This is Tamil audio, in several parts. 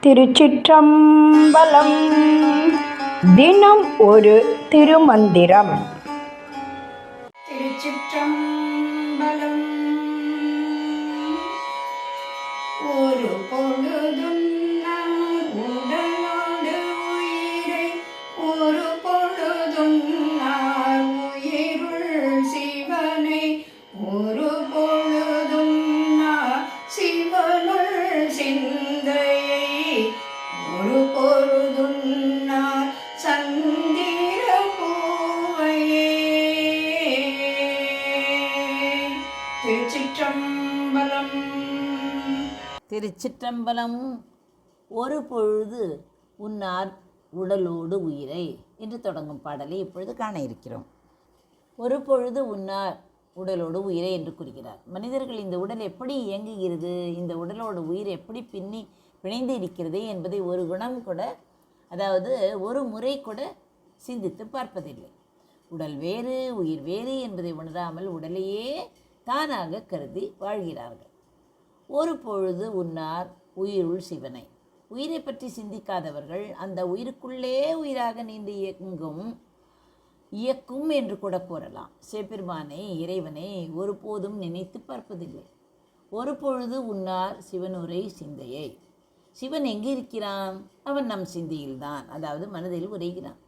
திருச்சிற்றம்பலம். தினம் ஒரு திருமந்திரம். திருச்சிற்றம்பலம். ஒரு பொழுதுன்னார் உடலோடு உயிரை, ஒரு பொழுதுன்னார் உயிருள் சிவனை, ஒரு பொழுதுன்னார் சிவனுள் சிந்தையை, ஒரு பொழுதுன்னார் சந்திர பூவையே. திருச்சிற்றம்பலம். திருச்சிற்றம்பலம். ஒரு பொழுது உன்னார் உடலோடு உயிரை என்று தொடங்கும் பாடலை இப்பொழுது காண இருக்கிறோம். ஒரு பொழுது உன்னார் உடலோடு உயிரை என்று கூறுகிறார். மனிதர்கள் இந்த உடல் எப்படி இயங்குகிறது, இந்த உடலோடு உயிர் எப்படி பிணைந்து இருக்கிறது என்பதை ஒரு குணம் கூட, அதாவது ஒரு முறை கூட சிந்தித்து பார்ப்பதில்லை. உடல் வேறு உயிர் வேறு என்பதை உணராமல் உடலையே தானாக கருதி வாழ்கிறார்கள். ஒரு பொழுது உன்னார் உயிருள் சிவனை. உயிரை பற்றி சிந்திக்காதவர்கள் அந்த உயிருக்குள்ளே உயிராக நீண்டு இயக்கும் என்று கூட கூறலாம். சிவபெருமானை, இறைவனை ஒருபோதும் நினைத்து பார்ப்பதில்லை. ஒரு பொழுது உன்னார் சிவனுரை சிந்தையை. சிவன் எங்கே இருக்கிறான்? அவன் நம் சிந்தையில்தான், அதாவது மனதில் உரைகிறான்.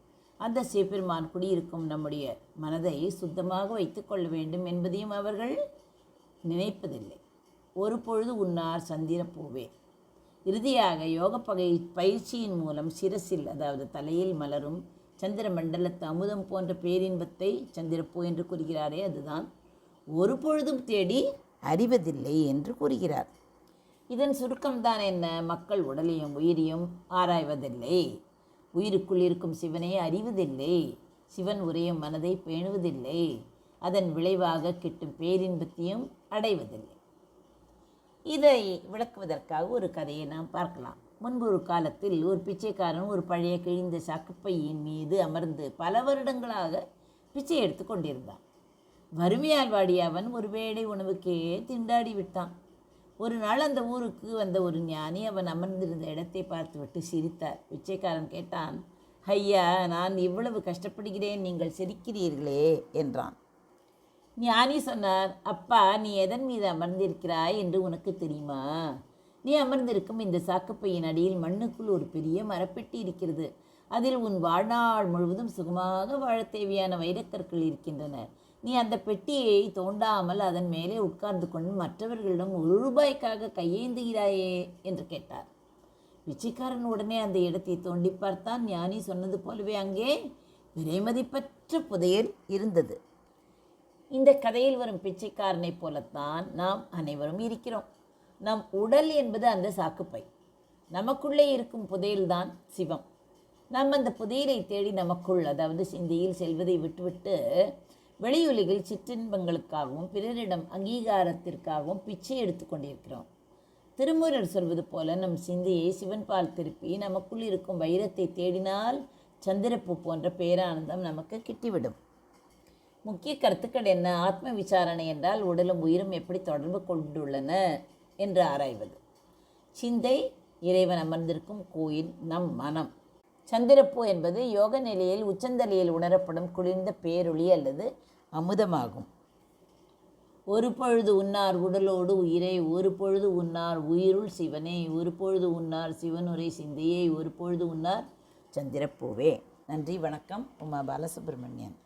அந்த சிவபெருமான் குடியிருக்கும் நம்முடைய மனதை சுத்தமாக வைத்து கொள்ள வேண்டும் என்பதையும் அவர்கள் நினைப்பதில்லை. ஒரு பொழுது உன்னார் சந்திர பூவே. இறுதியாக யோக பயிற்சியின் மூலம் சிரசில், அதாவது தலையில் மலரும் சந்திர மண்டலத்து அமுதம் போன்ற பேரின்பத்தை சந்திரப்பூ என்று கூறுகிறாரே, அதுதான் ஒரு பொழுதும் தேடி அறிவதில்லை என்று கூறுகிறார். இதன் சுருக்கம்தான் என்ன? மக்கள் உடலையும் உயிரையும் ஆராய்வதில்லை, உயிருக்குள் இருக்கும் சிவனை அறிவதில்லை, சிவன் உரையும் மனதை பேணுவதில்லை, அதன் விளைவாக கிட்டும் பேரின்பத்தையும் அடைவதில்லை. இதை விளக்குவதற்காக ஒரு கதையை நாம் பார்க்கலாம். முன்பு ஒரு காலத்தில் ஒரு பிச்சைக்காரன் ஒரு பழைய கிழிந்த சாக்குப்பையின் மீது அமர்ந்து பல வருடங்களாக பிச்சை எடுத்து கொண்டிருந்தான். வறுமையால் வாடிய அவன் ஒரு வேளை உணவுக்கே திண்டாடி விட்டான். ஒரு நாள் அந்த ஊருக்கு வந்த ஒரு ஞானி அவன் அமர்ந்திருந்த இடத்தை பார்த்துவிட்டு சிரித்தார். பிச்சைக்காரன் கேட்டான், ஐயா, நான் இவ்வளவு கஷ்டப்படுகிறேன், நீங்கள் சிரிக்கிறீர்களே என்றான். ஞானி சொன்னார், அப்பா, நீ எதன் மீது அமர்ந்திருக்கிறாய் என்று உனக்கு தெரியுமா? நீ அமர்ந்திருக்கும் இந்த சாக்குப்பையின் அடியில் மண்ணுக்குள் ஒரு பெரிய மரப்பெட்டி இருக்கிறது. அதில் உன் வாழ்நாள் முழுவதும் சுகமாக வாழ தேவையான வைரக்கற்கள் இருக்கின்றன. நீ அந்த பெட்டியை தோண்டாமல் அதன் மேலே உட்கார்ந்து கொண்டு மற்றவர்களிடம் ₹1 கையேந்துகிறாயே என்று கேட்டார். பிச்சைக்காரன் உடனே அந்த இடத்தை தோண்டி பார்த்தான். ஞானி சொன்னது போலவே அங்கே விலைமதிப்பற்ற புதையல் இருந்தது. இந்த கதையில் வரும் பிச்சைக்காரனை போலத்தான் நாம் அனைவரும் இருக்கிறோம். நம் உடல் என்பது அந்த சாக்குப்பை. நமக்குள்ளே இருக்கும் புதையல்தான் சிவம். நாம் அந்த புதையலை தேடி நமக்குள், அதாவது சிந்தையில் செல்வதை விட்டுவிட்டு வெளியுலகில் சிற்றின்பங்களுக்காகவும் பிறரிடம் அங்கீகாரத்திற்காகவும் பிச்சை எடுத்து கொண்டிருக்கிறோம். திருமூலர் சொல்வது போல நம் சிந்தையை சிவன் பால் திருப்பி நமக்குள் இருக்கும் வைரத்தை தேடினால் சந்திரப்பூ போன்ற பேரானந்தம் நமக்கு கிட்டிவிடும். முக்கிய கருத்துக்கள் என்ன? ஆத்ம விசாரணை என்றால் உடலும் உயிரும் எப்படி தொடர்பு கொண்டுள்ளன என்று ஆராய்வது. சிந்தை இறைவன் அமர்ந்திருக்கும் கோயில் நம் மனம். சந்திரப்பூ என்பது யோக நிலையில் உச்சந்தலையில் உணரப்படும் குளிர்ந்த பேரொளி அல்லது அமுதமாகும். ஒரு பொழுது உன்னார் உடலோடு உயிரை, ஒரு பொழுது உன்னார் உயிருள் சிவனை, ஒரு பொழுது உன்னார் சிவனுரை சிந்தையை, ஒரு பொழுது உன்னார் சந்திரப்பூவே. நன்றி, வணக்கம். உமா பாலசுப்ரமணியன்.